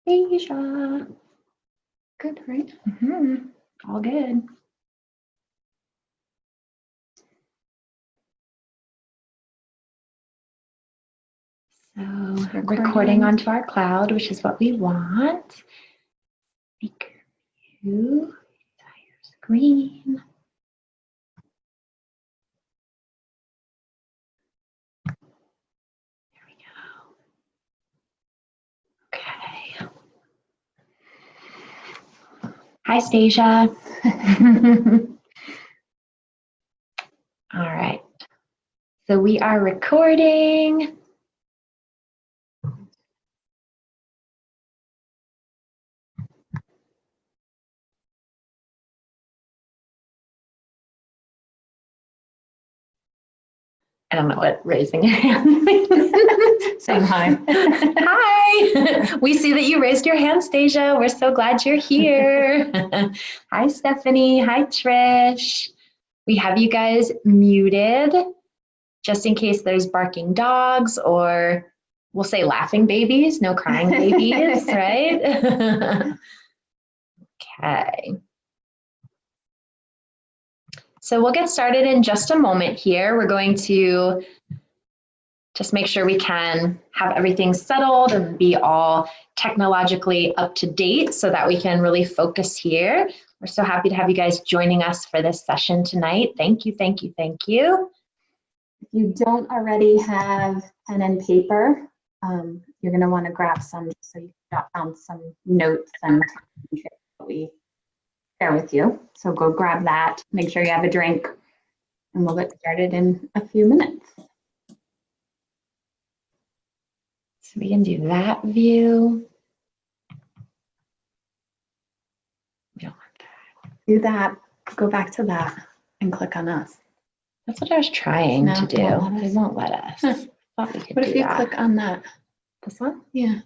Asia. Good, right? All good. So recording onto our cloud, which is what we want. Make your entire screen. There we go. Okay. Hi, Stasia. All right. So we are recording. I don't know what raising your hand means. Saying hi. Hi. We see that you raised your hand, Stasia. We're so glad you're here. Hi, Stephanie. Hi, Trish. We have you guys muted just in case there's barking dogs, or we'll say laughing babies, no crying babies, right? Okay. So we'll get started in just a moment here. We're going to just make sure we can have everything settled and be all technologically up to date so that we can really focus here. We're so happy to have you guys joining us for this session tonight. Thank you, thank you, thank you. If you don't already have pen and paper, you're going to want to grab some so you can jot down some notes and tricks that we share with you. So go grab that, make sure you have a drink, and we'll get started in a few minutes. So we can do that view. We don't want that. Do that, go back to that, and click on us. That's what I was trying to do. It won't let us. Thought we could What do if you that. click on that? This one? Yeah.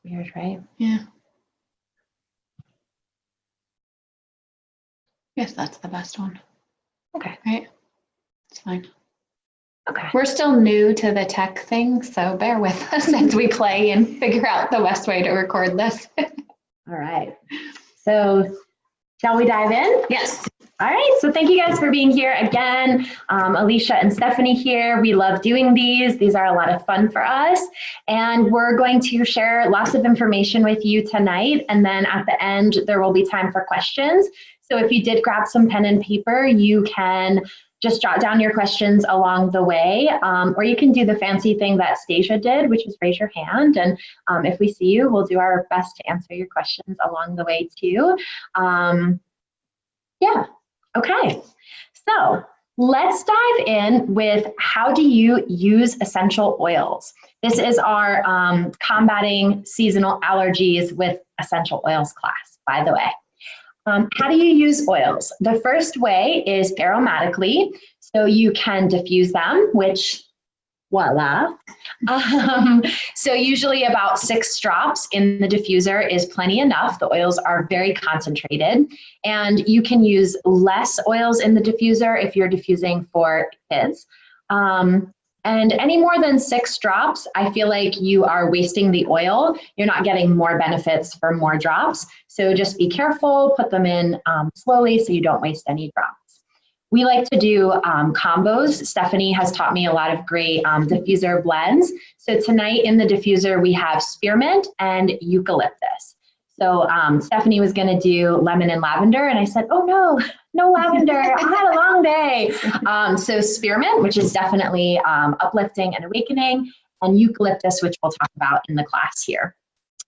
Weird, right? Yeah. Yes, that's the best one. Okay. Right? It's fine. Okay. We're still new to the tech thing, so bear with us as we play and figure out the best way to record this. All right. So shall we dive in? Yes. All right, so thank you guys for being here again. Alicia and Stephanie here. We love doing these. These are a lot of fun for us. And we're going to share lots of information with you tonight. And then at the end, there will be time for questions. So if you did grab some pen and paper, you can just jot down your questions along the way, or you can do the fancy thing that Stasia did, which is raise your hand. And if we see you, we'll do our best to answer your questions along the way too. Yeah. Okay, so let's dive in with how do you use essential oils? This is our combating seasonal allergies with essential oils class, by the way. How do you use oils? The first way is aromatically, so you can diffuse them, which voila. So usually about 6 drops in the diffuser is plenty enough. The oils are very concentrated, and you can use less oils in the diffuser if you're diffusing for kids. And any more than 6 drops, I feel like you are wasting the oil. You're not getting more benefits for more drops. So just be careful, put them in slowly so you don't waste any drops. We like to do combos. Stephanie has taught me a lot of great diffuser blends. So tonight in the diffuser, we have spearmint and eucalyptus. So Stephanie was gonna do lemon and lavender, and I said, oh no, no lavender, I had a long day. So spearmint, which is definitely uplifting and awakening, and eucalyptus, which we'll talk about in the class here.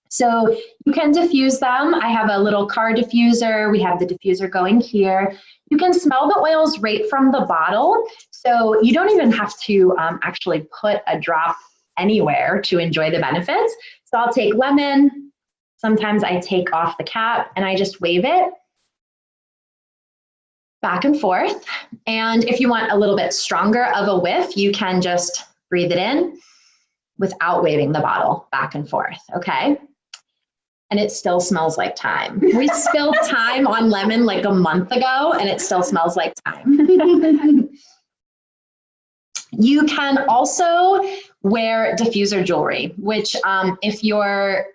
So you can diffuse them. I have a little car diffuser. We have the diffuser going here. You can smell the oils right from the bottle. So you don't even have to actually put a drop anywhere to enjoy the benefits. So I'll take lemon. Sometimes I take off the cap and I just wave it back and forth. And if you want a little bit stronger of a whiff, you can just breathe it in without waving the bottle back and forth, okay? And it still smells like thyme. We spilled thyme on lemon like a month ago and it still smells like thyme. You can also wear diffuser jewelry, which if you're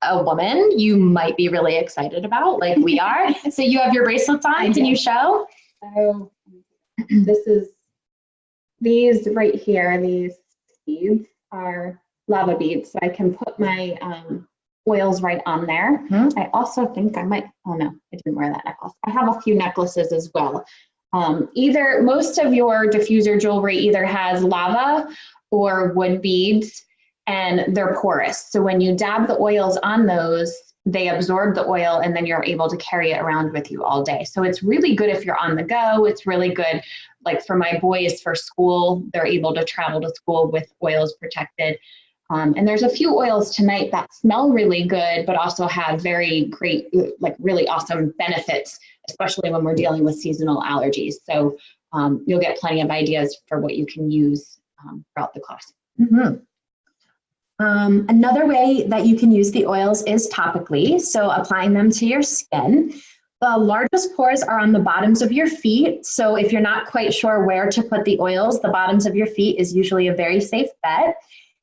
a woman, you might be really excited about, like we are. So you have your bracelets on. Can you show? So these right here, these beads are lava beads. So I can put my oils right on there. I also think I might, oh no, I didn't wear that necklace. I have a few necklaces as well. Most of your diffuser jewelry either has lava or wood beads, and they're porous. So when you dab the oils on those, they absorb the oil and then you're able to carry it around with you all day. So it's really good if you're on the go. It's really good, like for my boys for school, they're able to travel to school with oils protected. And there's a few oils tonight that smell really good, but also have very great, like really awesome benefits, especially when we're dealing with seasonal allergies. So you'll get plenty of ideas for what you can use throughout the class. Another way that you can use the oils is topically, so applying them to your skin. The largest pores are on the bottoms of your feet, so if you're not quite sure where to put the oils, the bottoms of your feet is usually a very safe bet.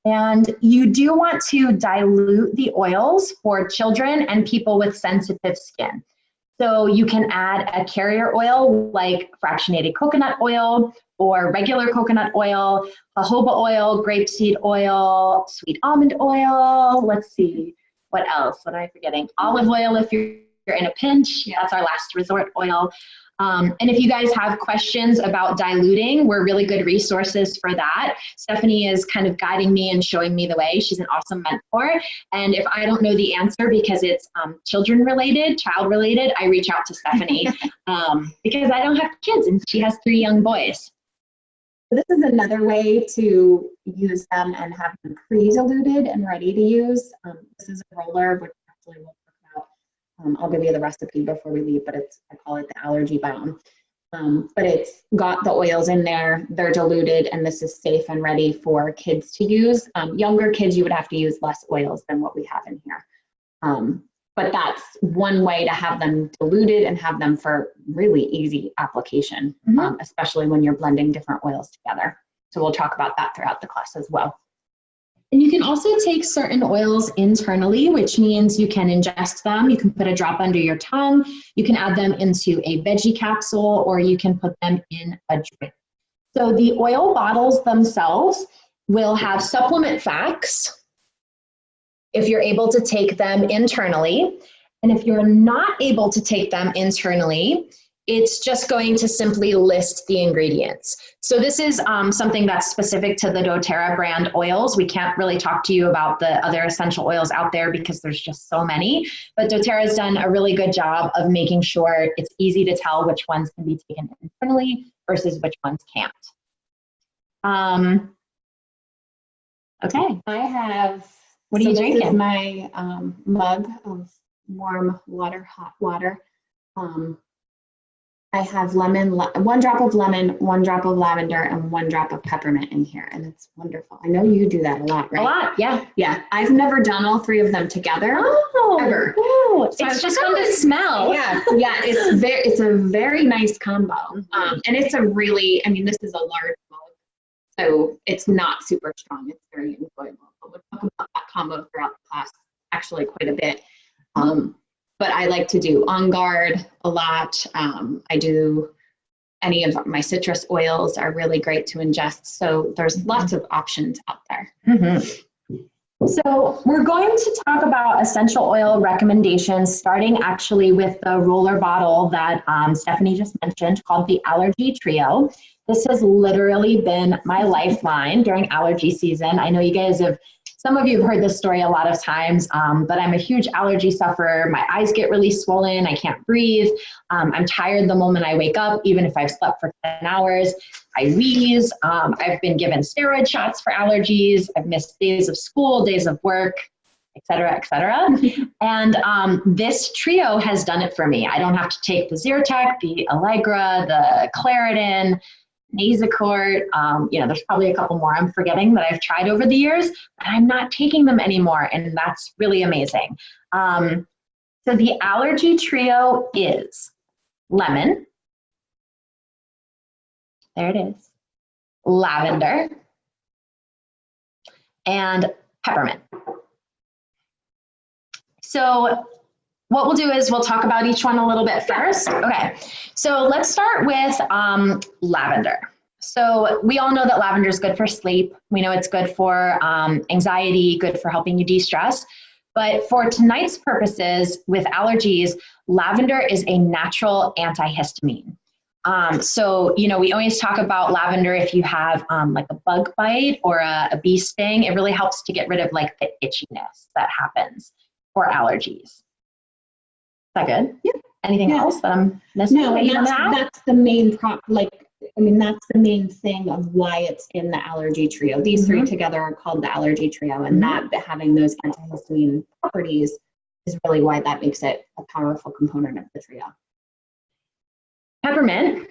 And you do want to dilute the oils for children and people with sensitive skin. So you can add a carrier oil like fractionated coconut oil or regular coconut oil, jojoba oil, grapeseed oil, sweet almond oil. Let's see, what else? What am I forgetting? Olive oil if you're in a pinch. That's our last resort oil. And if you guys have questions about diluting, we're really good resources for that. Stephanie is kind of guiding me and showing me the way. She's an awesome mentor. And if I don't know the answer because it's children related, child related, I reach out to Stephanie because I don't have kids and she has 3 young boys. This is another way to use them and have them pre-diluted and ready to use. This is a roller, which actually we'll talk about. I'll give you the recipe before we leave, but I call it the allergy balm. But it's got the oils in there, they're diluted, and this is safe and ready for kids to use. Younger kids, you would have to use less oils than what we have in here. But that's one way to have them diluted and have them for really easy application, especially when you're blending different oils together. So we'll talk about that throughout the class as well. And you can also take certain oils internally, which means you can ingest them. You can put a drop under your tongue. You can add them into a veggie capsule, or you can put them in a drink. So the oil bottles themselves will have supplement facts if you're able to take them internally. And if you're not able to take them internally, it's just going to simply list the ingredients. So this is something that's specific to the doTERRA brand oils. We can't really talk to you about the other essential oils out there because there's just so many, but doTERRA has done a really good job of making sure it's easy to tell which ones can be taken internally versus which ones can't. Okay. I have, what are you drinking? This is my mug of warm water, hot water. I have lemon, 1 drop of lemon, 1 drop of lavender, and 1 drop of peppermint in here, and it's wonderful. I know you do that a lot, right? A lot, yeah. Yeah, I've never done all 3 of them together, ever. Ooh, So it's just fun to smell. Yeah, it's a very nice combo, and it's a really, I mean, this is a large mug, so it's not super strong. It's very enjoyable. But we'll talk about that combo throughout the class, actually quite a bit. But I like to do On Guard a lot. I do any of my citrus oils are really great to ingest. So there's lots of options out there. So we're going to talk about essential oil recommendations, starting actually with the roller bottle that Stephanie just mentioned called the Allergy Trio. This has literally been my lifeline during allergy season. I know you guys have, some of you have heard this story a lot of times, but I'm a huge allergy sufferer. My eyes get really swollen. I can't breathe. I'm tired the moment I wake up, even if I've slept for 10 hours. I wheeze. I've been given steroid shots for allergies. I've missed days of school, days of work, et cetera, et cetera. And this trio has done it for me. I don't have to take the Zyrtec, the Allegra, the Claritin, Nasacort, there's probably a couple more I'm forgetting that I've tried over the years, but I'm not taking them anymore, and that's really amazing. So the Allergy Trio is lemon, there it is, lavender, and peppermint. So what we'll do is we'll talk about each one a little bit first. Okay, so let's start with lavender. So we all know that lavender is good for sleep. We know it's good for anxiety, good for helping you de-stress. But for tonight's purposes with allergies, lavender is a natural antihistamine. So, you know, we always talk about lavender if you have like a bug bite or a bee sting. It really helps to get rid of like the itchiness that happens for allergies. Is that good? Yeah. Anything else that I'm missing? No, that's the main that's the main thing of why it's in the allergy trio. These three together are called the allergy trio, and that having those antihistamine properties is really why that makes it a powerful component of the trio. Peppermint.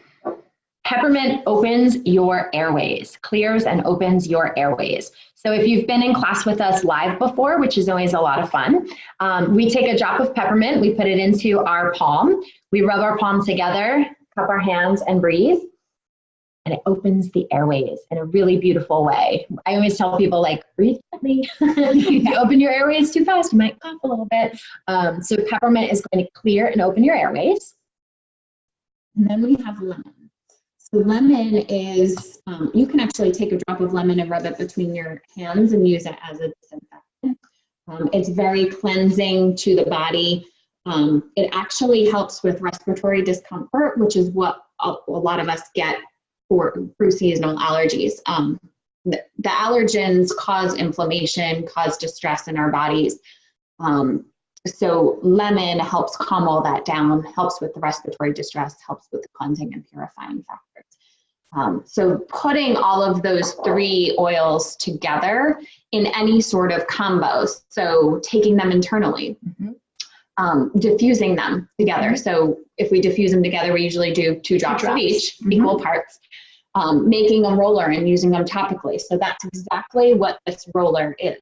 Peppermint opens your airways, clears and opens your airways. So if you've been in class with us live before, which is always a lot of fun, we take a drop of peppermint, we put it into our palm, we rub our palms together, cup our hands and breathe, and it opens the airways in a really beautiful way. I always tell people, like, breathe gently. If you open your airways too fast, you might cough a little bit. So peppermint is going to clear and open your airways. And then we have lemon. So lemon is, you can actually take a drop of lemon and rub it between your hands and use it as a disinfectant. It's very cleansing to the body. It actually helps with respiratory discomfort, which is what a lot of us get through seasonal allergies. The allergens cause inflammation, cause distress in our bodies. So lemon helps calm all that down, helps with the respiratory distress, helps with the cleansing and purifying factors. So putting all of those three oils together in any sort of combos, so taking them internally, diffusing them together. So if we diffuse them together, we usually do two drops of each, equal parts. Making a roller and using them topically. So that's exactly what this roller is.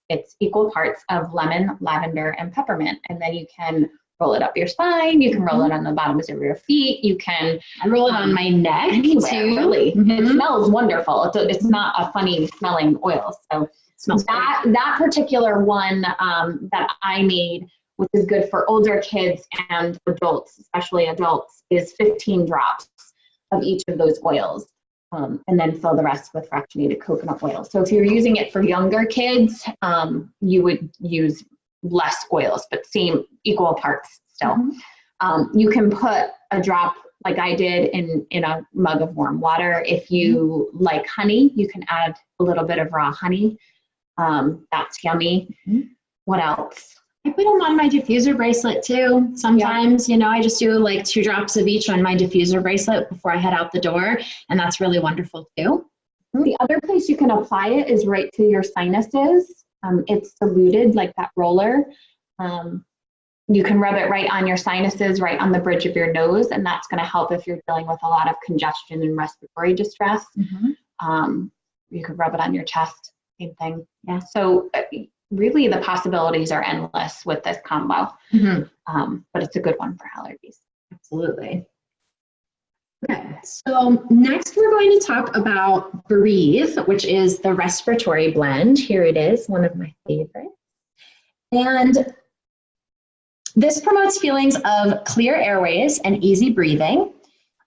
It's equal parts of lemon, lavender, and peppermint. And then you can roll it up your spine. You can roll it on the bottoms of your feet. You can roll it on my neck anywhere, too. Really. It smells wonderful. It's not a funny smelling oil. So that particular one that I made, which is good for older kids and adults, especially adults, is 15 drops of each of those oils. And then fill the rest with fractionated coconut oil. So if you're using it for younger kids, you would use less oils, but same equal parts still. You can put a drop, like I did, in a mug of warm water. If you like honey, you can add a little bit of raw honey. That's yummy. What else? I put them on my diffuser bracelet too. Sometimes, you know, I just do like 2 drops of each on my diffuser bracelet before I head out the door. And that's really wonderful too. The other place you can apply it is right to your sinuses. It's diluted like that roller. You can rub it right on your sinuses, right on the bridge of your nose. And that's going to help if you're dealing with a lot of congestion and respiratory distress. You could rub it on your chest, same thing. Yeah. So really, the possibilities are endless with this combo, but it's a good one for allergies. Absolutely. Okay, so next we're going to talk about Breathe, which is the respiratory blend. Here it is, one of my favorites. And this promotes feelings of clear airways and easy breathing.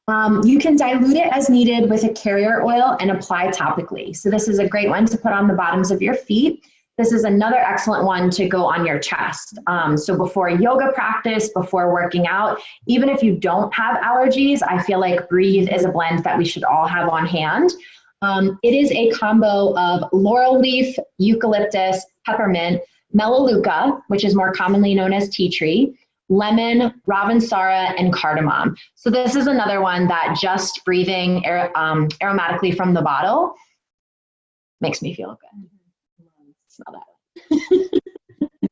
You can dilute it as needed with a carrier oil and apply topically. So this is a great one to put on the bottoms of your feet. This is another excellent one to go on your chest. So before yoga practice, before working out, even if you don't have allergies, I feel like Breathe is a blend that we should all have on hand. It is a combo of laurel leaf, eucalyptus, peppermint, melaleuca, which is more commonly known as tea tree, lemon, ravensara, and cardamom. So this is another one that just breathing aromatically from the bottle makes me feel good. Smell that.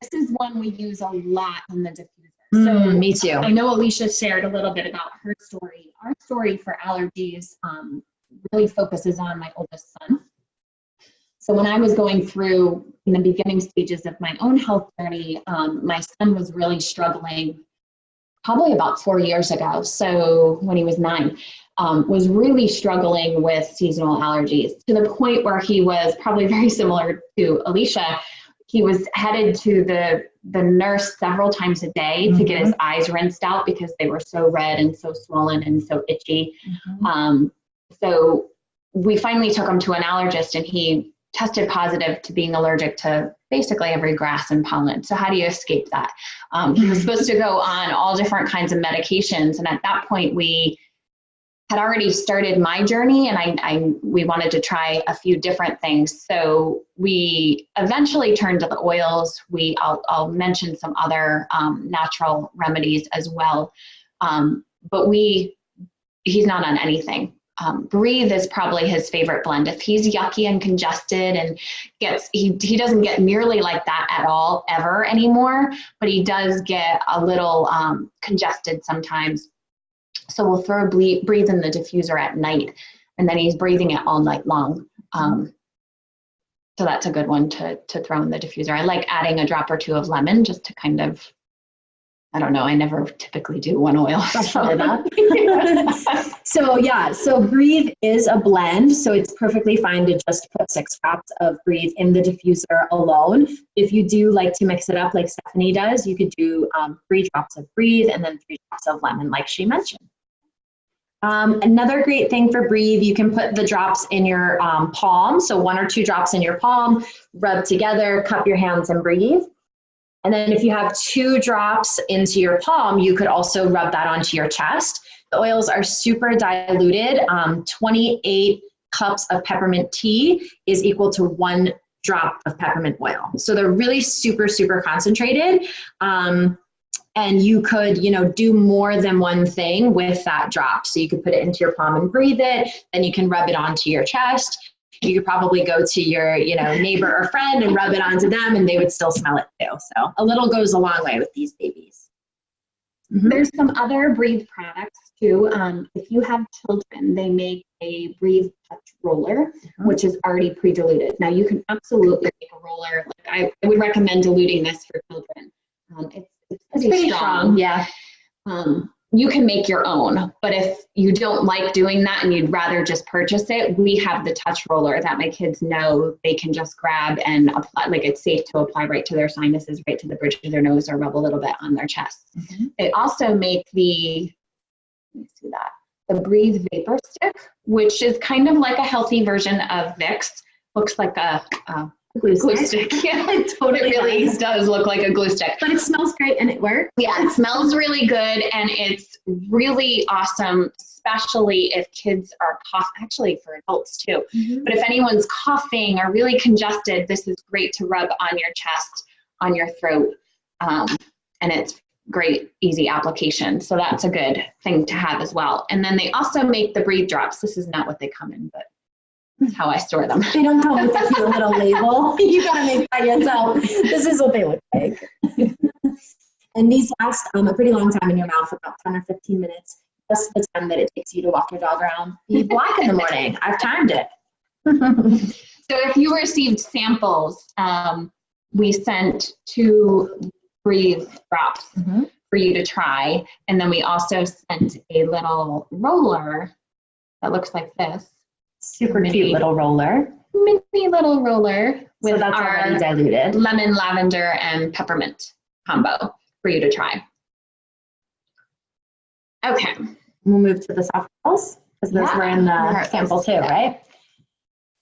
This is one we use a lot in the diffuser. So me too. I know Alicia shared a little bit about her story. Our story for allergies really focuses on my oldest son. So when I was going through in the beginning stages of my own health journey, my son was really struggling probably about 4 years ago. So when he was 9, was really struggling with seasonal allergies to the point where he was probably very similar to Alicia. He was headed to the nurse several times a day to get his eyes rinsed out because they were so red and so swollen and so itchy. So we finally took him to an allergist, and he tested positive to being allergic to basically every grass and pollen. So how do you escape that? He was supposed to go on all different kinds of medications. And at that point, we had already started my journey, and we wanted to try a few different things. So we eventually turned to the oils. I'll mention some other natural remedies as well. But he's not on anything. Breathe is probably his favorite blend. If he's yucky and congested and he doesn't get nearly like that at all ever anymore, but he does get a little congested sometimes. So we'll throw Breathe in the diffuser at night, and then he's breathing it all night long. So that's a good one to throw in the diffuser. I like adding a drop or two of lemon just to kind of, I don't know, I never typically do one oil. So Breathe is a blend, so it's perfectly fine to just put 6 drops of Breathe in the diffuser alone. If you do like to mix it up like Stephanie does, you could do 3 drops of Breathe and then 3 drops of lemon like she mentioned. Another great thing for Breathe, you can put the drops in your palm, so 1 or 2 drops in your palm, rub together, cup your hands and breathe. And then if you have 2 drops into your palm, you could also rub that onto your chest. The oils are super diluted. 28 cups of peppermint tea is equal to 1 drop of peppermint oil. So they're really super, super concentrated. And you could, do more than one thing with that drop. So you could put it into your palm and breathe it. Then you can rub it onto your chest. You could probably go to your, neighbor or friend and rub it onto them, and they would still smell it too. So a little goes a long way with these babies. There's some other Breathe products too. If you have children, they make a Breathe touch roller, which is already pre-diluted. Now you can absolutely make a roller. I would recommend diluting this for children. It's pretty strong. Yeah. You can make your own, but if you don't like doing that and you'd rather just purchase it, we have the touch roller that my kids know they can just grab and apply. Like, it's safe to apply right to their sinuses, right to the bridge of their nose, or rub a little bit on their chest. They also make the Breathe Vapor Stick, which is kind of like a healthy version of Vicks. Looks like a glue stick. Yeah, it really does look like a glue stick. But it smells great and it works. Yeah, it smells really good, and it's really awesome, especially if kids are coughing, actually for adults too. But if anyone's coughing or really congested, this is great to rub on your chest, on your throat, and it's great, easy application. So that's a good thing to have as well. And then they also make the Breathe drops. This is not what they come in, but that's how I store them. They don't come with a cute little label. You gotta make that yourself. This is what they look like. And these last a pretty long time in your mouth, about 10 or 15 minutes. That's the time that it takes you to walk your dog around. Be black in the morning. I've timed it. So if you received samples, we sent 2 Breathe drops for you to try. And then we also sent a little roller that looks like this. Super cute little roller. Mini little roller with so that's our already diluted lemon, lavender, and peppermint combo for you to try. Okay. We'll move to the soft gels because those were in the sample too, right?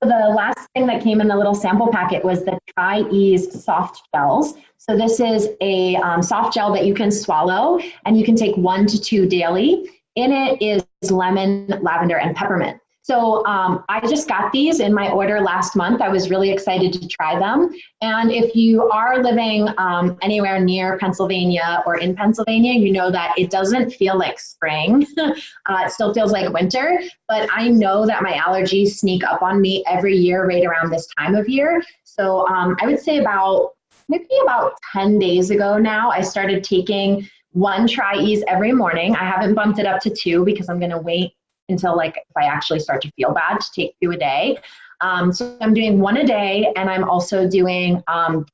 So the last thing that came in the little sample packet was the Try Ease soft gels. So this is a soft gel that you can swallow, and you can take 1 to 2 daily. In it is lemon, lavender, and peppermint. So I just got these in my order last month. I was really excited to try them. And if you are living anywhere near Pennsylvania or in Pennsylvania, you know that it doesn't feel like spring. It still feels like winter, but I know that my allergies sneak up on me every year right around this time of year. So I would say maybe about 10 days ago now, I started taking 1 Try Ease every morning. I haven't bumped it up to 2 because I'm going to wait until if I actually start to feel bad to take 2 a day. So I'm doing 1 a day, and I'm also doing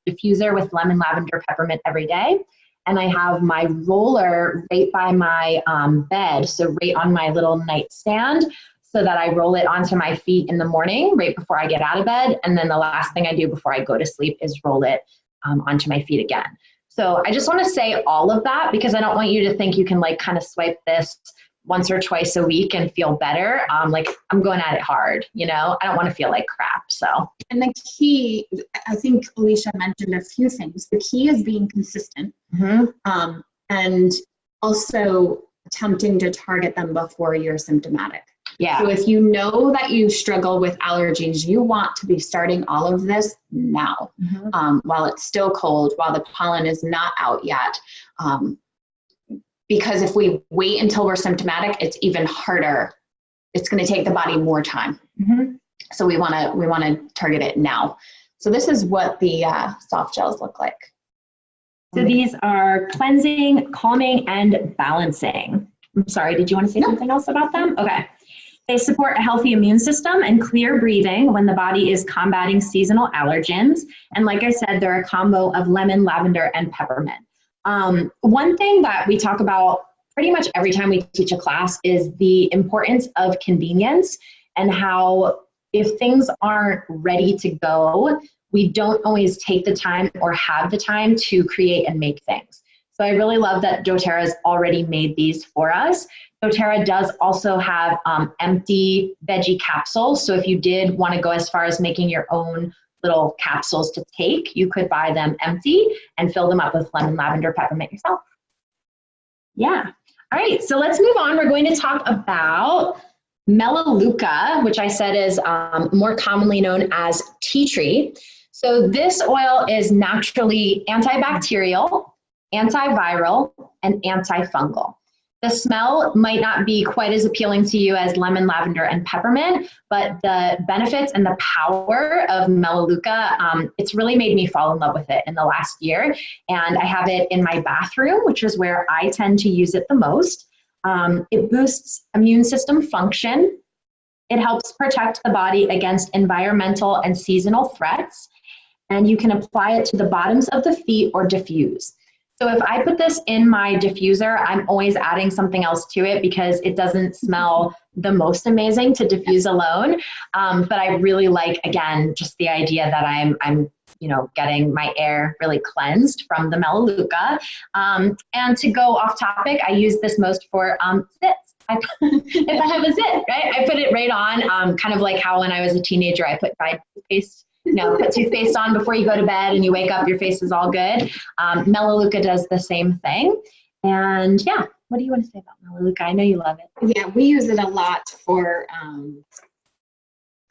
diffuser with lemon, lavender, peppermint every day. and I have my roller right by my bed, so right on my little nightstand, so that I roll it onto my feet in the morning right before I get out of bed. And then the last thing I do before I go to sleep is roll it onto my feet again. So I just want to say all of that because I don't want you to think you can like kind of swipe this once or twice a week and feel better. Like I'm going at it hard, you know, I don't want to feel like crap. So, and the key, I think Alicia mentioned a few things. The key is being consistent, and also attempting to target them before you're symptomatic. Yeah. So if you know that you struggle with allergies, you want to be starting all of this now, while it's still cold, while the pollen is not out yet. Because if we wait until we're symptomatic, it's even harder. It's going to take the body more time. So we want to target it now. So this is what the soft gels look like. So these are cleansing, calming, and balancing. I'm sorry, did you want to say something else about them? Okay. They support a healthy immune system and clear breathing when the body is combating seasonal allergens. And like I said, they're a combo of lemon, lavender, and peppermint. One thing that we talk about pretty much every time we teach a class is the importance of convenience and how if things aren't ready to go, we don't always take the time or have the time to create and make things. So I really love that doTERRA's already made these for us. doTERRA does also have empty veggie capsules. So if you did want to go as far as making your own little capsules to take, you could buy them empty and fill them up with lemon, lavender, peppermint yourself. Yeah. All right, so let's move on. We're going to talk about Melaleuca, which I said is more commonly known as tea tree. So this oil is naturally antibacterial, antiviral, and antifungal. The smell might not be quite as appealing to you as lemon, lavender, and peppermint, but the benefits and the power of Melaleuca, it's really made me fall in love with it in the last year. And I have it in my bathroom, which is where I tend to use it the most. It boosts immune system function. It helps protect the body against environmental and seasonal threats. And you can apply it to the bottoms of the feet or diffuse. So if I put this in my diffuser, I'm always adding something else to it because it doesn't smell the most amazing to diffuse alone. But I really like, again, just the idea that I'm getting my air really cleansed from the Melaleuca. And to go off topic, I use this most for zits. If I have a zit, right? I put it right on, kind of like how when I was a teenager, I put Tide toothpaste. Put toothpaste on before you go to bed and you wake up, your face is all good. Melaleuca does the same thing. And yeah, what do you want to say about Melaleuca? I know you love it. Yeah, we use it a lot for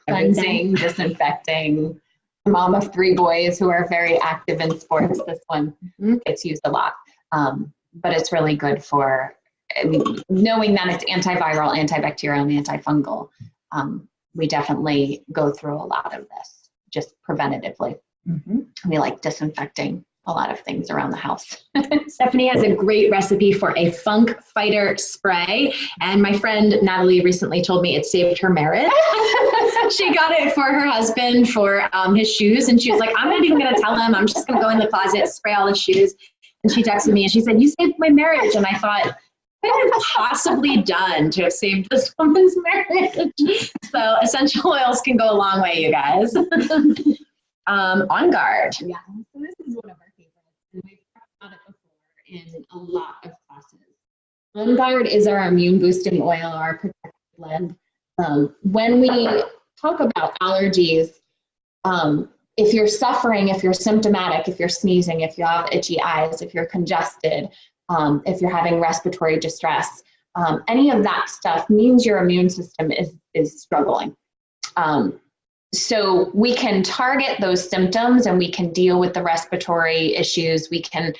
cleansing, disinfecting. A mom of 3 boys who are very active in sports, this one gets used a lot. But it's really good for knowing that it's antiviral, antibacterial, and antifungal. We definitely go through a lot of this just preventatively. We like disinfecting a lot of things around the house. Stephanie has a great recipe for a funk fighter spray. And my friend Natalie recently told me it saved her marriage. She got it for her husband for his shoes. And she was like, I'm not even going to tell him. I'm just going to go in the closet, spray all the shoes. And she texted me and she said, you saved my marriage. And I thought, what could I have possibly done to have saved this woman's marriage? So essential oils can go a long way, you guys. On Guard. Yeah, so this is one of our favorites, and we've talked about it before in a lot of classes. On Guard is our immune boosting oil, our protective blend. When we talk about allergies, if you're suffering, if you're symptomatic, if you're sneezing, if you have itchy eyes, if you're congested, if you're having respiratory distress, any of that stuff means your immune system is struggling. So we can target those symptoms and we can deal with the respiratory issues. We can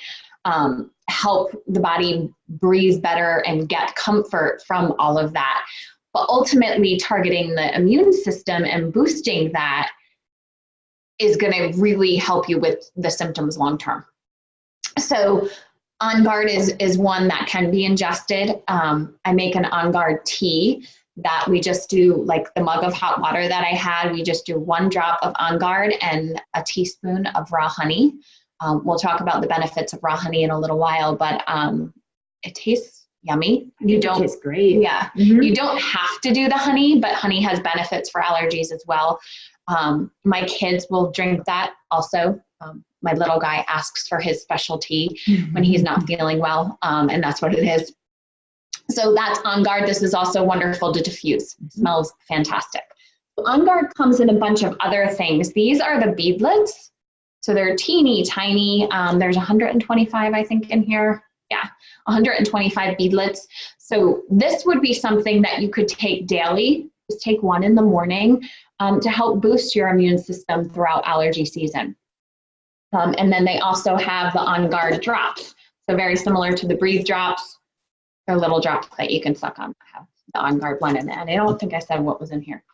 help the body breathe better and get comfort from all of that. But ultimately, targeting the immune system and boosting that is going to really help you with the symptoms long term. So On Guard is one that can be ingested. I make an On Guard tea that we just do, like the mug of hot water that I had, we just do 1 drop of On Guard and a teaspoon of raw honey. We'll talk about the benefits of raw honey in a little while, but it tastes yummy. You don't, it tastes great. Yeah, you don't have to do the honey, but honey has benefits for allergies as well. My kids will drink that also. My little guy asks for his specialty when he's not feeling well, and that's what it is. So that's On Guard. This is also wonderful to diffuse. It smells fantastic. On Guard comes in a bunch of other things. These are the beadlets. So they're teeny tiny. There's 125, I think, in here. Yeah, 125 beadlets. So this would be something that you could take daily. Just take one in the morning to help boost your immune system throughout allergy season. And then they also have the On Guard drops. So very similar to the Breathe drops. They're little drops that you can suck on. I have the On Guard one in there. And I don't think I said what was in here.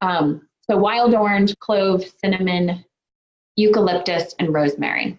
So wild orange, clove, cinnamon, eucalyptus, and rosemary.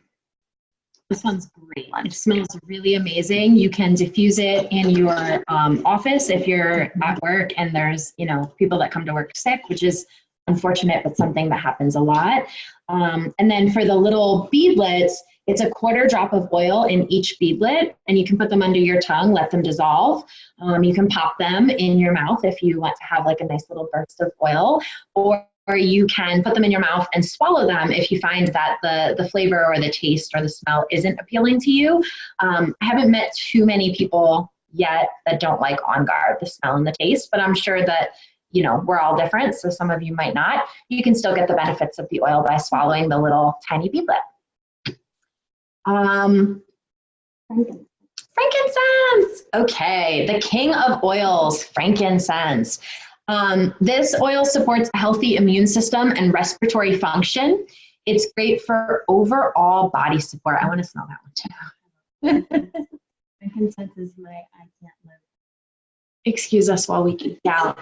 This one's great. It smells really amazing. You can diffuse it in your office if you're at work and there's, people that come to work sick, which is unfortunate, but something that happens a lot. And then for the little beadlets, it's a 1/4 drop of oil in each beadlet, and you can put them under your tongue, let them dissolve. You can pop them in your mouth if you want to have like a nice little burst of oil, or you can put them in your mouth and swallow them if you find that the flavor or the taste or the smell isn't appealing to you. I haven't met too many people yet that don't like On Guard, the smell and the taste, but I'm sure that we're all different, so some of you might not. You can still get the benefits of the oil by swallowing the little tiny beadlet. Frankincense. Okay, the king of oils, frankincense. This oil supports a healthy immune system and respiratory function. It's great for overall body support. I want to smell that one too. Frankincense is my I can't live. Excuse us while we keep down.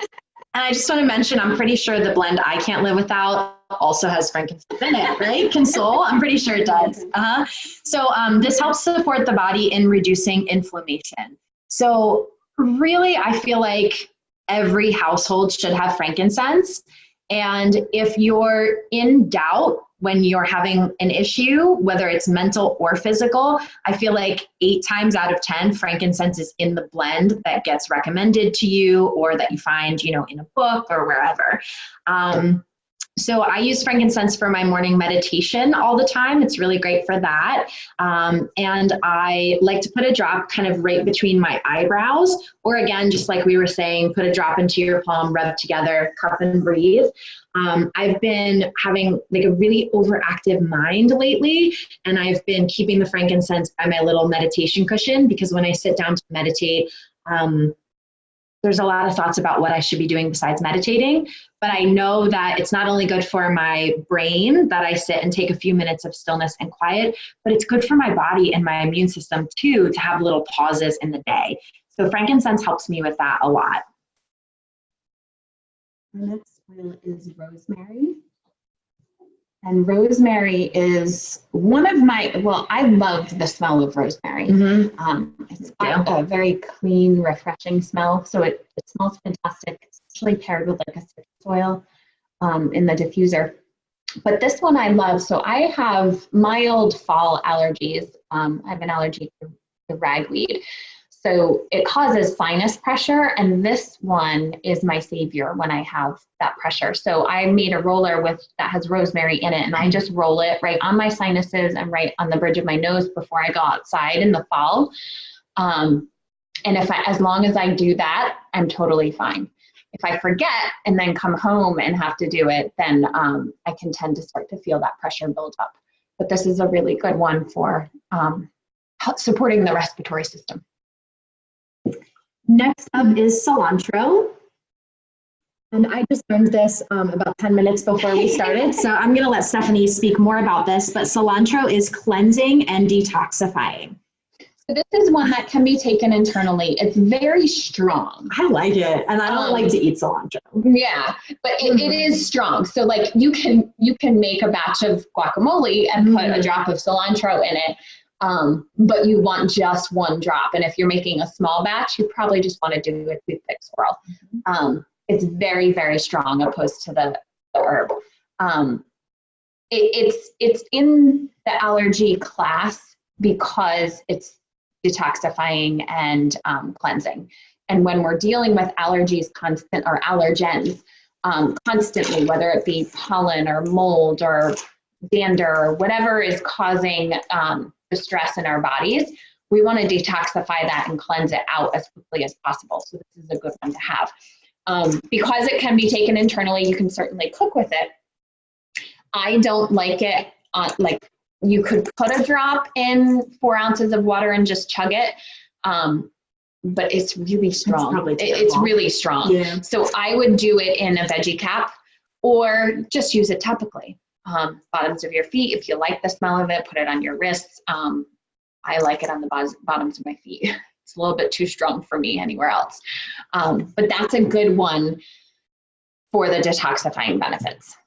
And I just want to mention, I'm pretty sure the blend I Can't Live Without also has frankincense in it, right? Console, I'm pretty sure it does. So this helps support the body in reducing inflammation. So really, I feel like every household should have frankincense. And if you're in doubt when you're having an issue, whether it's mental or physical, I feel like 8 times out of 10, frankincense is in the blend that gets recommended to you or that you find, in a book or wherever. So I use frankincense for my morning meditation all the time. It's really great for that. And I like to put a drop kind of right between my eyebrows, or again, just like we were saying, put a drop into your palm, rub together, cup and breathe. I've been having like a really overactive mind lately, and I've been keeping the frankincense by my little meditation cushion because when I sit down to meditate, there's a lot of thoughts about what I should be doing besides meditating, but I know that it's not only good for my brain that I sit and take a few minutes of stillness and quiet, but it's good for my body and my immune system too, to have little pauses in the day. So frankincense helps me with that a lot. The next oil is rosemary. And rosemary is one of my, I love the smell of rosemary. It's got a very clean, refreshing smell. So it smells fantastic, especially paired with like a citrus oil in the diffuser. But this one I love. So I have mild fall allergies. I have an allergy to ragweed. So it causes sinus pressure, and this one is my savior when I have that pressure. So I made a roller that has rosemary in it, and I just roll it right on my sinuses and right on the bridge of my nose before I go outside in the fall. And as long as I do that, I'm totally fine. If I forget and then come home and have to do it, then I can tend to start to feel that pressure build up. But this is a really good one for supporting the respiratory system. Next up is cilantro. And I just learned this about 10 minutes before we started, so I'm going to let Stephanie speak more about this, but cilantro is cleansing and detoxifying. So this is one that can be taken internally. It's very strong. I like it, and I don't like to eat cilantro. Yeah, but it is strong. So like you can make a batch of guacamole and put a drop of cilantro in it. But you want just one drop. And if you're making a small batch, you probably just want to do a toothpick swirl. It's very, very strong opposed to the herb. it's in the allergy class because it's detoxifying and cleansing. And when we're dealing with allergies or allergens constantly, whether it be pollen or mold or dander or whatever is causing the stress in our bodies, we want to detoxify that and cleanse it out as quickly as possible. So this is a good one to have. Because it can be taken internally, you can certainly cook with it. I don't like it like you could put a drop in 4 ounces of water and just chug it. But it's really strong. It's really strong. Yeah. So I would do it in a veggie cap or just use it topically. Bottoms of your feet, if you like the smell of it, put it on your wrists. I like it on the bottoms of my feet. It's a little bit too strong for me anywhere else. But that's a good one for the detoxifying benefits.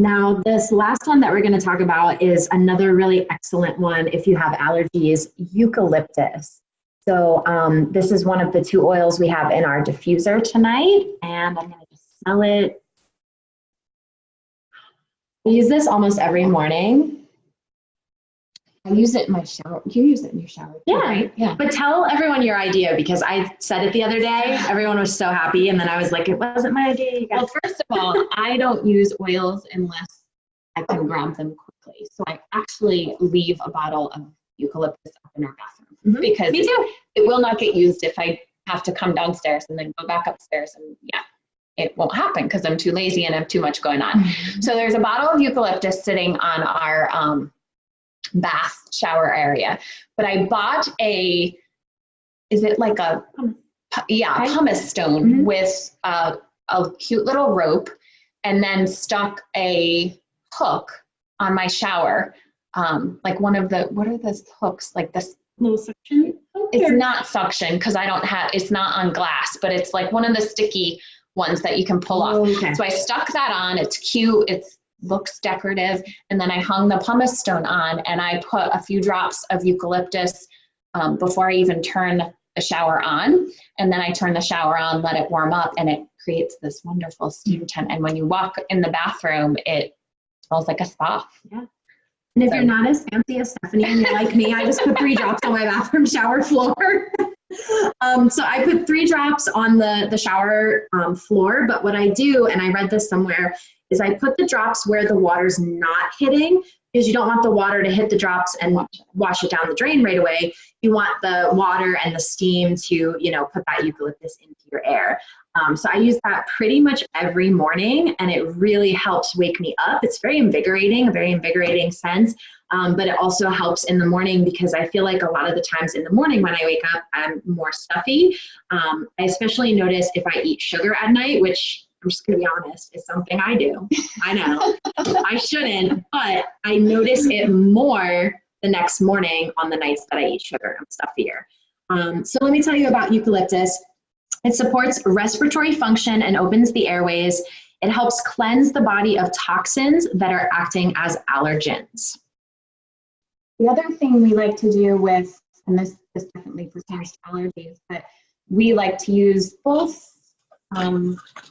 Now, this last one that we're going to talk about is another really excellent one if you have allergies, eucalyptus. So this is one of the 2 oils we have in our diffuser tonight, and I'm going to just smell it. I use this almost every morning. I use it in my shower. You use it in your shower too, yeah, right? Yeah. But tell everyone your idea, because I said it the other day. Everyone was so happy, and then I was like, it wasn't my idea. Well, first of all, I don't use oils unless I can grab them quickly. So I actually leave a bottle of eucalyptus up in our bathroom because it will not get used if I have to come downstairs and then go back upstairs, and it won't happen because I'm too lazy and I have too much going on. So there's a bottle of eucalyptus sitting on our bath shower area, but I bought is it like a pumice stone with a cute little rope, and then stuck a hook on my shower, like one of the, what are those hooks, like this little suction? It's not suction because it's not on glass, but it's like one of the sticky ones that you can pull off. Okay. So I stuck that on. It's cute. It looks decorative. And then I hung the pumice stone on, and I put a few drops of eucalyptus before I even turn the shower on. And then I turn the shower on, let it warm up, and it creates this wonderful steam tent. And when you walk in the bathroom, it smells like a spa. Yeah. And if you're not as fancy as Stephanie and you're like me, I just put 3 drops on my bathroom shower floor. So I put 3 drops on the shower floor, but what I do, and I read this somewhere, is I put the drops where the water's not hitting, because you don't want the water to hit the drops and wash it down the drain right away. You want the water and the steam to, put that eucalyptus into your air. So I use that pretty much every morning, and it really helps wake me up. It's very invigorating, a very invigorating scent, but it also helps in the morning because I feel like a lot of the times in the morning when I wake up, I'm more stuffy. I especially notice if I eat sugar at night, which I'm just going to be honest, is something I do. I know I shouldn't, but I notice it more the next morning on the nights that I eat sugar. I'm stuffier. So let me tell you about eucalyptus. It supports respiratory function and opens the airways. It helps cleanse the body of toxins that are acting as allergens. The other thing we like to do with, and this definitely pertains to allergies, but we like to use both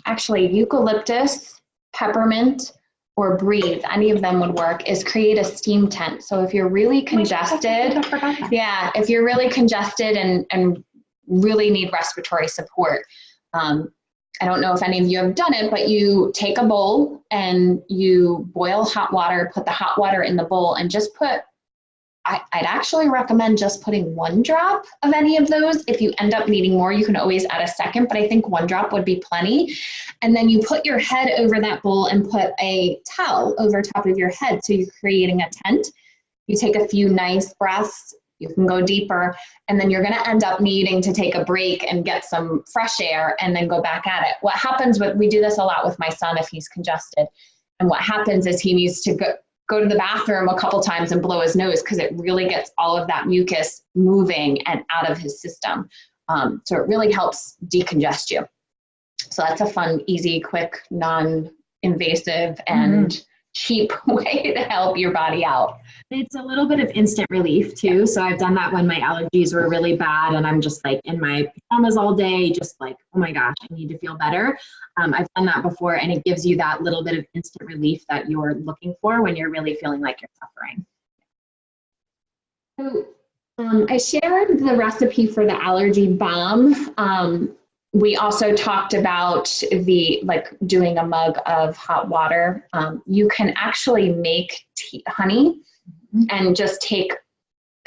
actually eucalyptus, peppermint, or breathe, any of them would work, is create a steam tent. So if you're really congested, if you're really congested and really need respiratory support, I don't know if any of you have done it, but you take a bowl and you boil hot water, put the hot water in the bowl, and just put, I'd actually recommend just putting 1 drop of any of those. If you end up needing more, you can always add a second, but I think 1 drop would be plenty. And then you put your head over that bowl and put a towel over top of your head. So you're creating a tent. You take a few nice breaths, you can go deeper, and then you're gonna end up needing to take a break and get some fresh air and then go back at it. What happens we do this a lot with my son if he's congested. And what happens is he needs to go to the bathroom a couple times and blow his nose because it really gets all of that mucus moving and out of his system. So it really helps decongest you. So that's a fun, easy, quick, non-invasive, and cheap way to help your body out. It's a little bit of instant relief too. So I've done that when my allergies were really bad and I'm just like in my pajamas all day, just like, oh my gosh, I need to feel better. I've done that before, and it gives you that little bit of instant relief that you're looking for when you're really feeling like you're suffering. So I shared the recipe for the allergy balm. We also talked about doing a mug of hot water. You can actually make honey and just take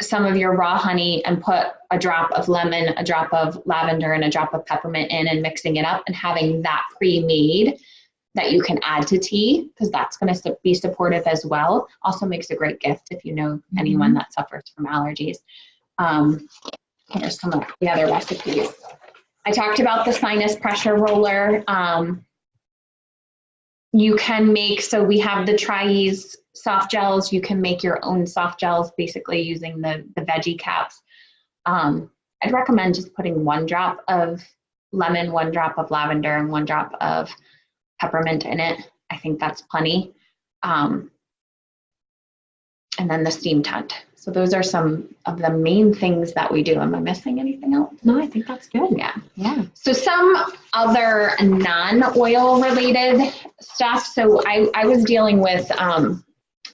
some of your raw honey and put a drop of lemon, a drop of lavender, and a drop of peppermint in, and mixing it up and having that pre-made that you can add to tea, because that's going to be supportive as well. Also makes a great gift if you know anyone that suffers from allergies. Here's some of the other recipes. I talked about the sinus pressure roller. You can make, so we have the Tri-Ease soft gels. You can make your own soft gels, basically using the veggie caps. I'd recommend just putting 1 drop of lemon, 1 drop of lavender, and 1 drop of peppermint in it. I think that's plenty. And then the steam tent. So those are some of the main things that we do. Am I missing anything else? No, I think that's good. Yeah. So some other non-oil related stuff. So I was dealing with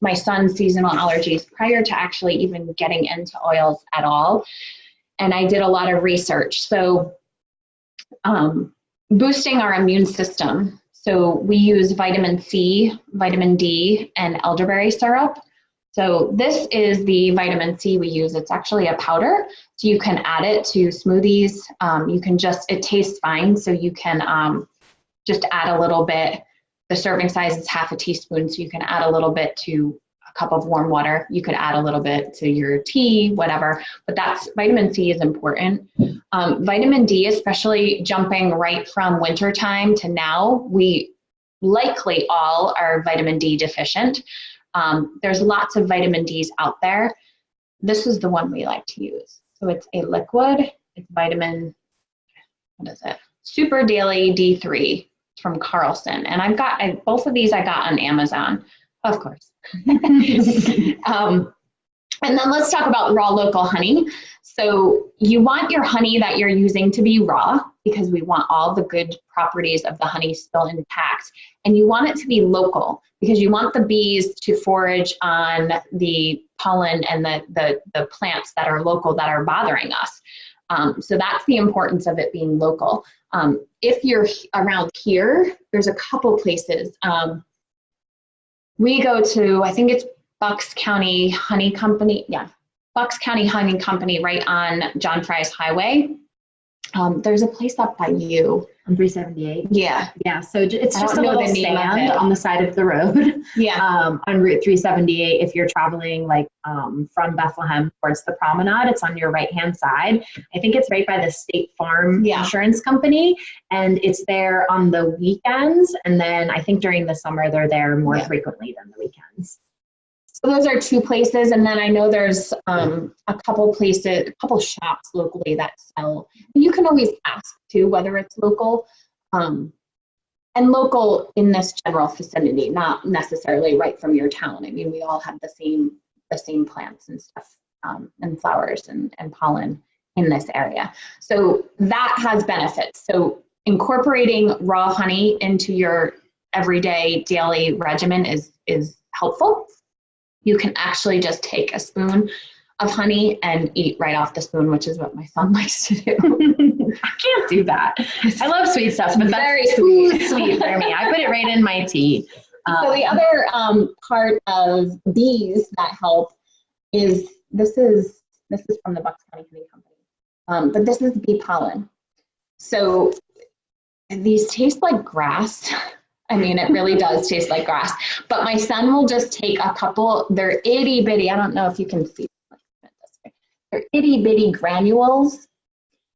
my son's seasonal allergies prior to actually even getting into oils at all. And I did a lot of research. So boosting our immune system. So we use vitamin C, vitamin D, and elderberry syrup. So this is the vitamin C we use. It's actually a powder, so you can add it to smoothies. You can just, it tastes fine, so you can just add a little bit. The serving size is half a teaspoon, so you can add a little bit to a cup of warm water. You could add a little bit to your tea, whatever, but that's, vitamin C is important. Vitamin D, especially jumping right from wintertime to now, we likely all are vitamin D deficient. There's lots of vitamin Ds out there. This is the one we like to use. So it's a liquid, it's vitamin, what is it? Super Daily D3 from Carlson. And I've got, both of these I got on Amazon, of course. And then let's talk about raw local honey. So you want your honey that you're using to be raw, because we want all the good properties of the honey still intact. And you want it to be local, because you want the bees to forage on the pollen and the plants that are local that are bothering us. So that's the importance of it being local. If you're around here, there's a couple places. We go to, I think it's Bucks County Honey Company. Yeah, Bucks County Honey Company right on John Fry's Highway. There's a place up by you. On 378. Yeah. Yeah. So it's just a little stand on the side of the road. Yeah. On Route 378, if you're traveling like from Bethlehem towards the promenade, it's on your right-hand side. I think it's right by the State Farm Insurance Company, and it's there on the weekends. And then I think during the summer, they're there more frequently than the weekends. So those are 2 places, and then I know there's a couple places, a couple shops locally that sell. You can always ask too whether it's local, and local in this general vicinity, not necessarily right from your town. I mean, we all have the same plants and stuff, and flowers and pollen in this area. So that has benefits. So incorporating raw honey into your everyday daily regimen is helpful. You can actually just take a spoon of honey and eat right off the spoon, which is what my son likes to do. I can't do that. I love sweet stuff, but that's very sweet for me. I put it right in my tea. So the other part of bees that help is, this is from the Bucks County Honey Company, but this is bee pollen. So these taste like grass. I mean, it really does taste like grass. But my son will just take a couple, they're itty bitty, I don't know if you can see, they're itty bitty granules.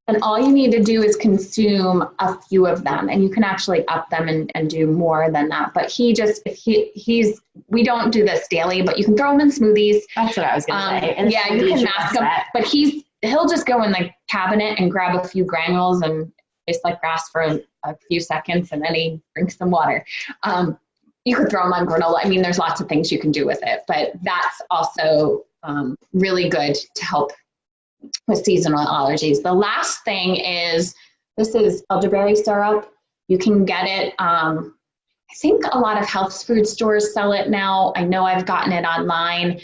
And all you need to do is consume a few of them, and you can actually up them and do more than that. But he just, we don't do this daily, but you can throw them in smoothies. That's what I was gonna say. And yeah, you can mask them, but he'll just go in the cabinet and grab a few granules and taste like grass for a few seconds, and then he drinks some water. you could throw them on granola. I mean, there's lots of things you can do with it, but that's also really good to help with seasonal allergies. The last thing is, this is elderberry syrup. You can get it, I think a lot of health food stores sell it now. I know I've gotten it online.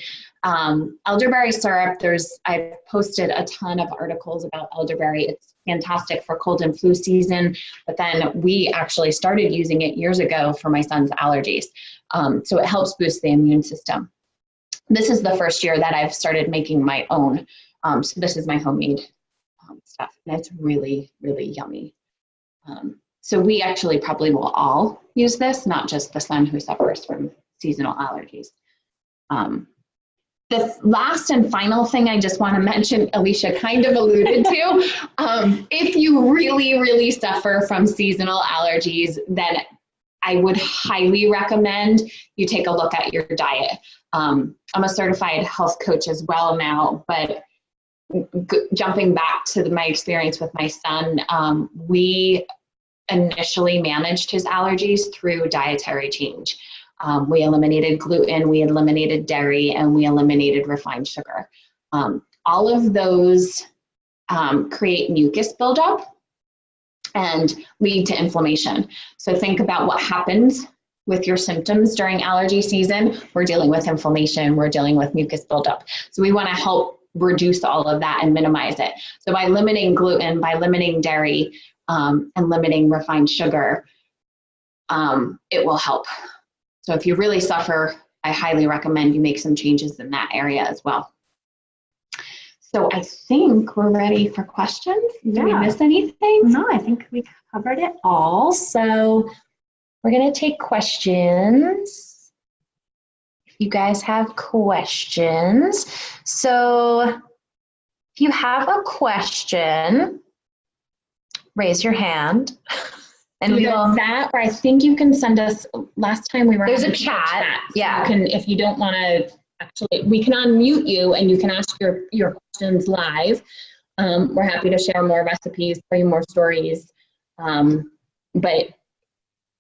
Elderberry syrup, I've posted a ton of articles about elderberry. It's fantastic for cold and flu season, but then we actually started using it years ago for my son's allergies. So it helps boost the immune system. This is the first year that I've started making my own. So this is my homemade stuff, and it's really, really yummy. So we actually probably will all use this, not just the son who suffers from seasonal allergies. The last and final thing I just want to mention, Alicia kind of alluded to, if you really, really suffer from seasonal allergies, then I would highly recommend you take a look at your diet. I'm a certified health coach as well now, but jumping back to my experience with my son, we initially managed his allergies through dietary change. We eliminated gluten, we eliminated dairy, and we eliminated refined sugar. All of those create mucus buildup and lead to inflammation. So think about what happens with your symptoms during allergy season. We're dealing with inflammation, we're dealing with mucus buildup. So we want to help reduce all of that and minimize it. So by limiting gluten, by limiting dairy, and limiting refined sugar, it will help. So if you really suffer, I highly recommend you make some changes in that area as well. So I think we're ready for questions. Did we miss anything? No, I think we covered it all. So we're going to take questions. If you guys have questions. So if you have a question, raise your hand. And we will that, or I think you can send us. Last time we were there's a chat. Yeah, so you can, if you don't want to, actually, we can unmute you and you can ask your questions live. We're happy to share more recipes, tell you more stories, but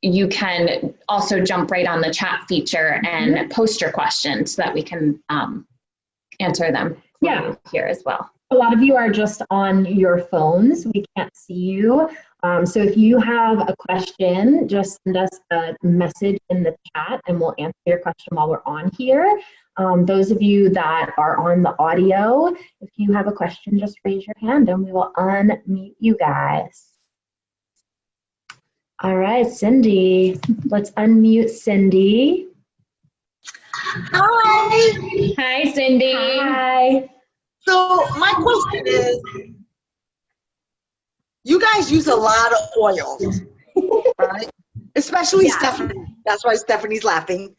you can also jump right on the chat feature and post your questions so that we can answer them here as well. A lot of you are just on your phones. We can't see you. So if you have a question, just send us a message in the chat and we'll answer your question while we're on here. Those of you that are on the audio, if you have a question, just raise your hand and we will unmute you guys. All right, Cindy. Let's unmute Cindy. Hi. Hi, Cindy. Hi. So my question is, you guys use a lot of oils, right? Especially Stephanie. That's why Stephanie's laughing.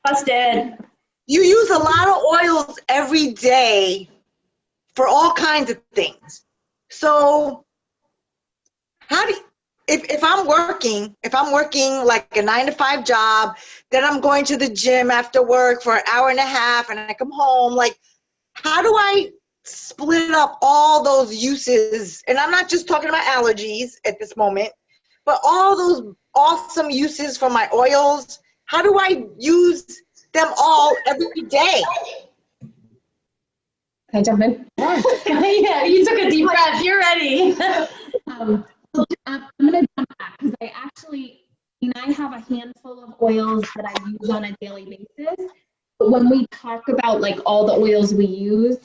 Busted. You use a lot of oils every day for all kinds of things. So how do you, if I'm working like a 9-to-5 job, then I'm going to the gym after work for an hour and a half and I come home, like, how do I split up all those uses? And I'm not just talking about allergies at this moment, but all those awesome uses for my oils. How do I use them all every day? Can I jump in? Yeah, you took a deep breath. You're ready. I'm going to jump back because I have a handful of oils that I use on a daily basis. But when we talk about like all the oils we use,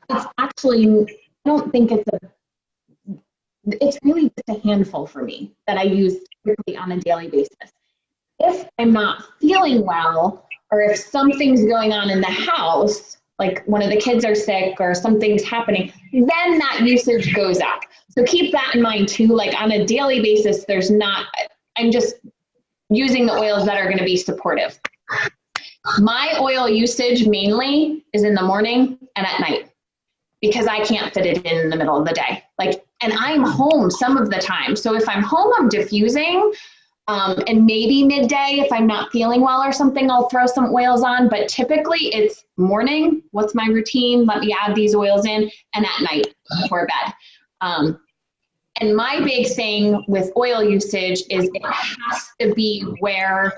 it's actually, I don't think it's really just a handful for me that I use typically on a daily basis. If I'm not feeling well, or if something's going on in the house, like one of the kids are sick or something's happening, then that usage goes up. So keep that in mind too. Like on a daily basis, I'm just using the oils that are going to be supportive. My oil usage mainly is in the morning and at night because I can't fit it in the middle of the day. And I'm home some of the time. So if I'm home, I'm diffusing. And maybe midday, if I'm not feeling well or something, I'll throw some oils on. But typically it's morning. What's my routine? Let me add these oils in, and at night before bed. And my big thing with oil usage is it has to be where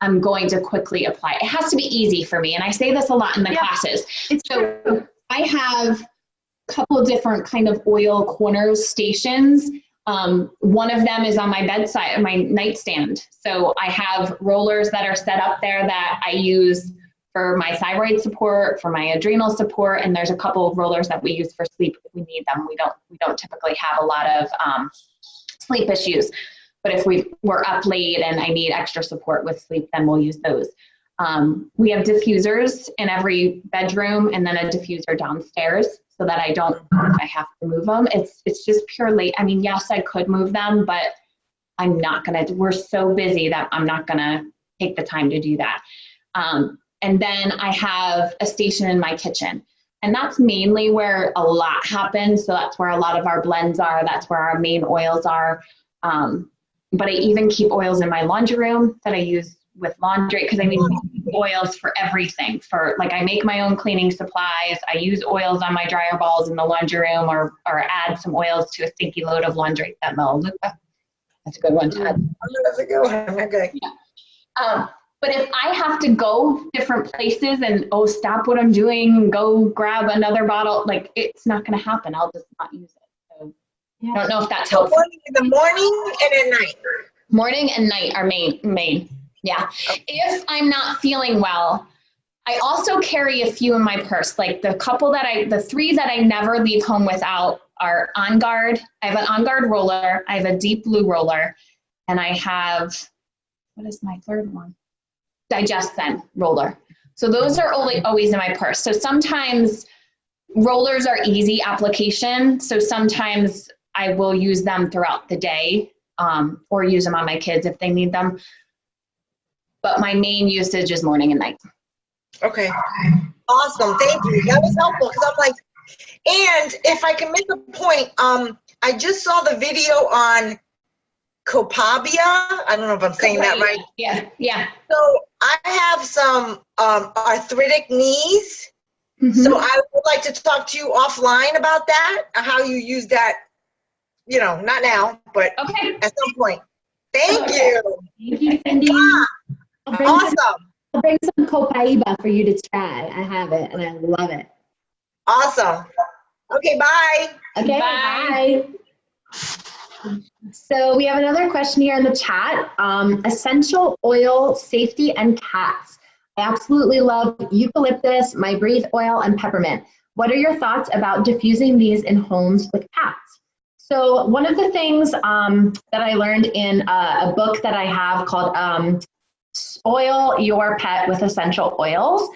I'm going to quickly apply. It has to be easy for me. And I say this a lot in the classes. So I have a couple of different kind of oil corners stations. One of them is on my bedside, my nightstand. So I have rollers that are set up there that I use for my thyroid support, for my adrenal support, and there's a couple of rollers that we use for sleep if we need them. We don't typically have a lot of sleep issues, but if we're up late and I need extra support with sleep, then we'll use those. We have diffusers in every bedroom and then a diffuser downstairs so that I have to move them. It's just purely, I mean, yes, I could move them, but I'm not we're so busy that I'm not gonna take the time to do that. And then I have a station in my kitchen, and that's mainly where a lot happens. So that's where a lot of our blends are. That's where our main oils are. But I even keep oils in my laundry room that I use with laundry, because I mean, oils for everything. For like, I make my own cleaning supplies. I use oils on my dryer balls in the laundry room, or add some oils to a stinky load of laundry. That Melaleuca. That's a good one to add. That's a good one. Okay. Yeah. But if I have to go different places and, stop what I'm doing, go grab another bottle, like, it's not going to happen. I'll just not use it. So I don't know if that's helpful. In the morning and at night. Morning and night are main. Yeah. Okay. If I'm not feeling well, I also carry a few in my purse. Like the three that I never leave home without are On Guard. I have an On Guard roller. I have a deep blue roller. And I have, what is my third one? Digest-Sen roller. So those are always in my purse. So sometimes rollers are easy application. So sometimes I will use them throughout the day, or use them on my kids if they need them. But my main usage is morning and night. Okay. Awesome. Thank you. That was helpful, because I'm like, and if I can make a point, I just saw the video on Copabia. I don't know if I'm saying that right. Yeah. So I have some arthritic knees. Mm-hmm. So I would like to talk to you offline about that, how you use that, not now, but at some point. Thank you. Thank you, Cindy. Awesome. I'll bring some Copaiba for you to try. I have it and I love it. Awesome. Okay, bye. Okay, bye. So we have another question here in the chat. Essential oil safety and cats. I absolutely love eucalyptus, my breathe oil, and peppermint. What are your thoughts about diffusing these in homes with cats? So one of the things that I learned in a book that I have called Oil Your Pet with Essential Oils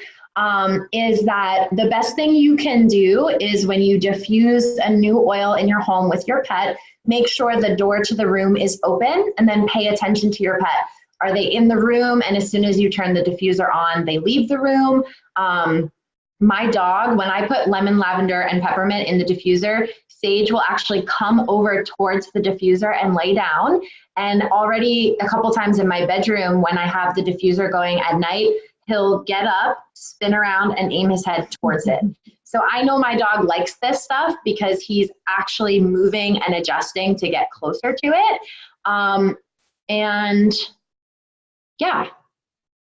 is that the best thing you can do is when you diffuse a new oil in your home with your pet, make sure the door to the room is open, and then pay attention to your pet. Are they in the room? And as soon as you turn the diffuser on, they leave the room. My dog, when I put lemon, lavender, and peppermint in the diffuser, Sage will actually come over towards the diffuser and lay down. And already a couple times in my bedroom, when I have the diffuser going at night, he'll get up, spin around, and aim his head towards it. So I know my dog likes this stuff because he's actually moving and adjusting to get closer to it. And yeah,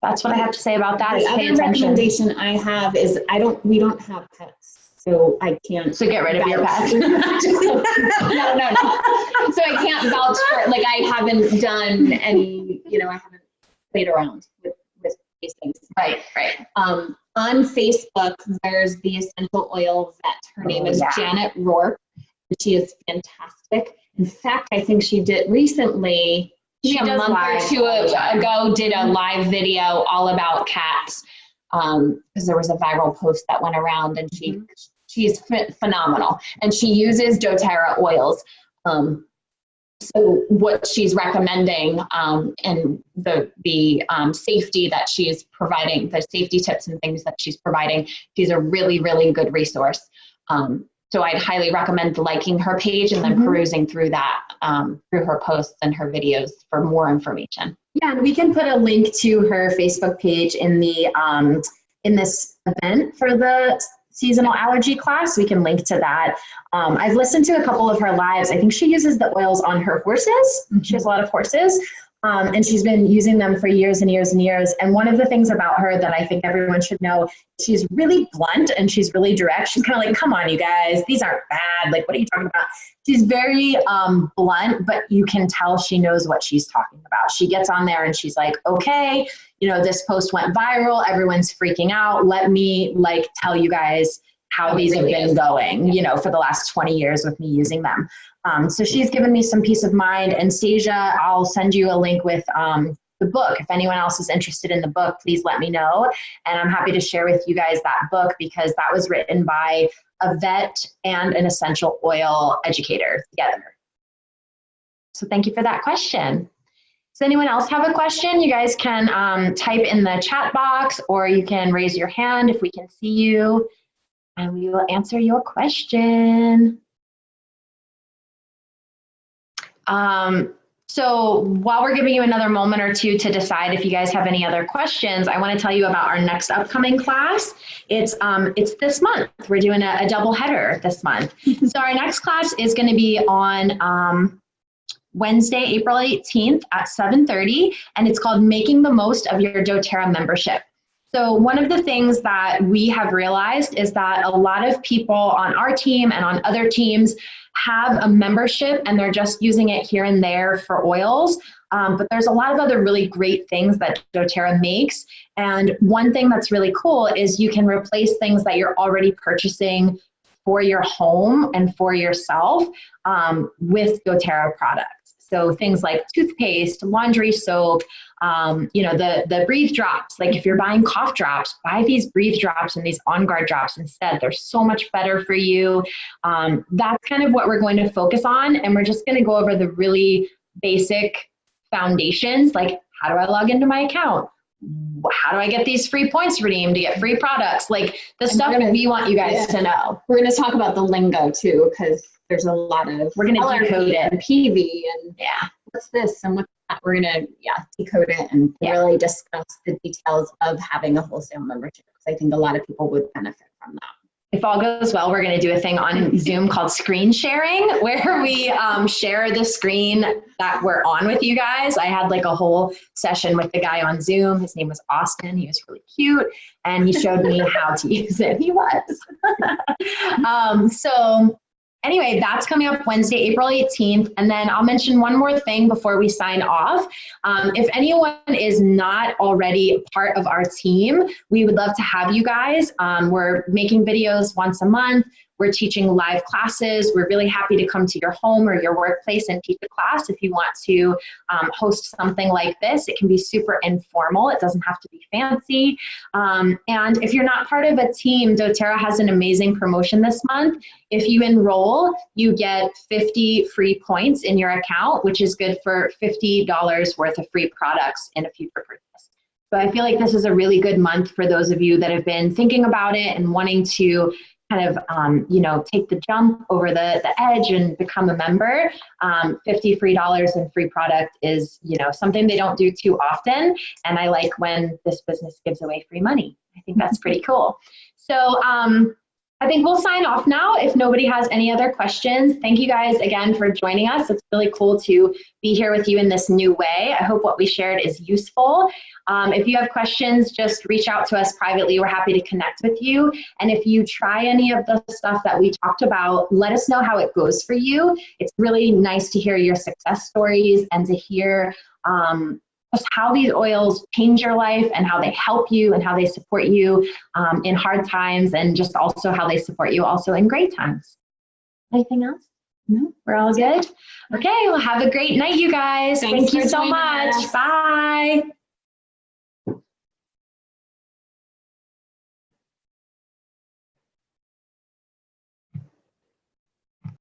that's what I have to say about that. The other recommendation I have is we don't have pets, so I can't. So get rid of your pet. No. So I can't vouch for, like, I haven't done any, I haven't played around with these things. Right. On Facebook, there's the essential oil vet. Her name is Janet Rourke. She is fantastic. In fact, I think she did recently, a month or two ago, did a live video all about cats, because there was a viral post that went around, and she's phenomenal, and she uses doTERRA oils. So what she's recommending, and the safety that she's providing, the safety tips and things that she's providing, she's a really, really good resource. So I'd highly recommend liking her page and then perusing through that, through her posts and her videos for more information. Yeah, and we can put a link to her Facebook page in the in this event for the seasonal allergy class. We can link to that. I've listened to a couple of her lives. I think she uses the oils on her horses. She has a lot of horses. And she's been using them for years and years and years. And one of the things about her that I think everyone should know, she's really blunt and she's really direct. She's kind of like, come on, you guys, these aren't bad. Like, what are you talking about? She's very blunt, but you can tell she knows what she's talking about. She gets on there and she's like, okay, you know, this post went viral. Everyone's freaking out. Let me like tell you guys how these have been going, you know, for the last 20 years with me using them. So she's given me some peace of mind. And Stasia, I'll send you a link with the book. If anyone else is interested in the book, please let me know. And I'm happy to share with you guys that book because that was written by a vet and an essential oil educator together. So thank you for that question. Does anyone else have a question? You guys can type in the chat box or you can raise your hand if we can see you and we will answer your question. So while we're giving you another moment or two to decide if you guys have any other questions, I want to tell you about our next upcoming class. It's this month. We're doing a double header this month. So our next class is going to be on Wednesday, April 18th at 7:30, and it's called Making the Most of Your doTERRA Membership. So one of the things that we have realized is that a lot of people on our team and on other teams have a membership and they're just using it here and there for oils. But there's a lot of other really great things that doTERRA makes. And one thing that's really cool is you can replace things that you're already purchasing for your home and for yourself with doTERRA products. So things like toothpaste, laundry soap, you know, the breathe drops. Like if you're buying cough drops, buy these breathe drops and these On Guard drops instead. They're so much better for you. That's kind of what we're going to focus on. And we're just going to go over the really basic foundations, like how do I log into my account? How do I get these free points redeemed to get free products? Like the stuff we want you guys to know. We're going to talk about the lingo too, because there's a lot of we're going to decode it and PV and what's this and what's that. We're going to decode it and really discuss the details of having a wholesale membership because I think a lot of people would benefit from that. If all goes well, we're going to do a thing on Zoom called screen sharing where we share the screen that we're on with you guys. I had like a whole session with the guy on Zoom. His name was Austin. He was really cute and he showed me how to use it. He was. So anyway, that's coming up Wednesday, April 18th. And then I'll mention one more thing before we sign off. If anyone is not already part of our team, we would love to have you guys. We're making videos once a month. We're teaching live classes. We're really happy to come to your home or your workplace and teach a class if you want to host something like this. It can be super informal. It doesn't have to be fancy. And if you're not part of a team, doTERRA has an amazing promotion this month. If you enroll, you get 50 free points in your account, which is good for $50 worth of free products in a future purchase. So I feel like this is a really good month for those of you that have been thinking about it and wanting to kind of, you know, take the jump over the edge and become a member. $50 free in free product is, you know, something they don't do too often. And I like when this business gives away free money. I think that's pretty cool. So I think we'll sign off now if nobody has any other questions. Thank you guys again for joining us. It's really cool to be here with you in this new way. I hope what we shared is useful. If you have questions, just reach out to us privately. We're happy to connect with you. And if you try any of the stuff that we talked about, let us know how it goes for you. It's really nice to hear your success stories and to hear just how these oils change your life and how they help you and how they support you in hard times and just also how they support you also in great times. Anything else? No, we're all good? Okay, well have a great night, you guys. Thank you so much. Bye.